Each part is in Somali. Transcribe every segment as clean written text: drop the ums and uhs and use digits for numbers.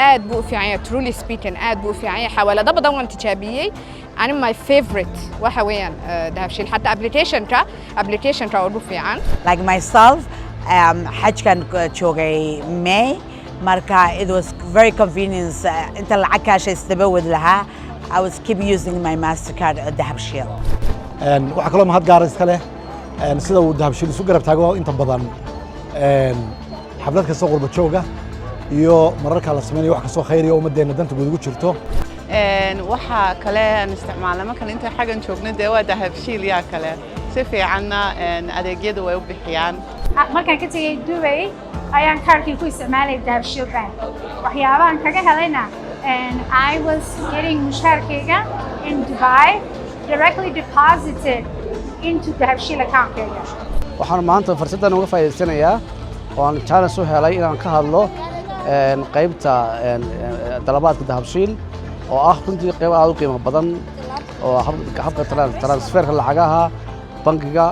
aad buu u fiican yahay truly speaking aad buu u fiican yahay xawaalado badan waan tijaabiyey ani my favorite waxa weeyaan dahabshiil xataa applicationka ugu fiican like myself xajkan joogay May marka it was very convenient inta lacag kaashay isdabawad lahaa I was keep using my Mastercard at dahabshiil waxa kale mahad gaar iska leh sida uu dahabshiil isu garab taago inta badan xaflad kasta qurba jooga iyo mararka la sameeyo wax kasta khayr iyo ummadeena danta guud ugu jirto waxa kale aan isticmaalna marka inta xagan joogno dee waa dahabshiil yaa kale si fiicanna adeegyadu way u bixiyaan markaan ka tagay Dubai ayaan kaarkii ku isticmaalay dahabshiil bank waxyaabahan kaga helayna and I was getting mushaarkayga in Dubai directly deposited into dahabshiil account-kayga waxaan maanta fursadan uga faa'iideysanayaa oo aan chance u helay inaan ka hadlo qaybta dalabaadka dahabshiil oo ah runtii qayb aad u qiimo badan oo habka transferka lacagaha bangiga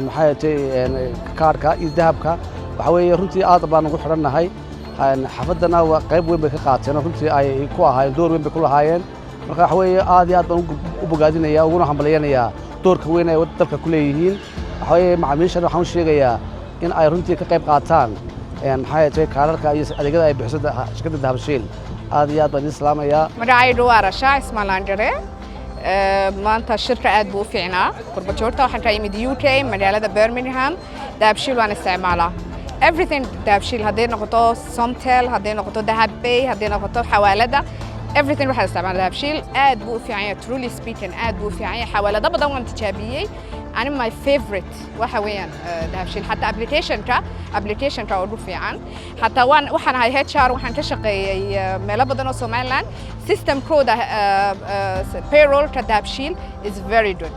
maxay tahay kaarka iyo dahabka waxa weeye runtii aad baan ugu xidhannahay xafadana waa qayb weyn bay ka qaateen runtii ay ku ahaayeen door weyn bay ku lahaayeen marka waxa weeye aad iyo aad baan u bogaadinayaa uguna hambalyeynaya doorka weyn ay dalka ku leeyihiin waxa weeye macaamiishan waxaan u sheegayaa in ay runtii ka qayb qaataan maxay tahay kaararka iyo adeegyada ay bixiso shirkadda dahabshiil aad iyo aad baan idin salaamayaa magacaydu waa Rasha Ismaalandare maanta shirka aad buu u fiicnaa qurba joogta waxaan ka imid UK magaalada Birmingham dahabshiil waan isticmaalaa everything dahabshiil hadday noqoto Somtel hadday noqoto Dahabbay hadday noqoto xawaalada everything waxaan isticmaalaa dahabshiil aad buu u fiican yahay truly speaking aad buu u fiican yahay xawaalado badan waan tijaabiyey ani my favorite waxa weeyaan dahabshiil xataa applicationka ugu fiican xataa waxaan ahay HR waxaan ka shaqeeyay meelo badan oo Somaliland system code payroll ka dahabshiil is very good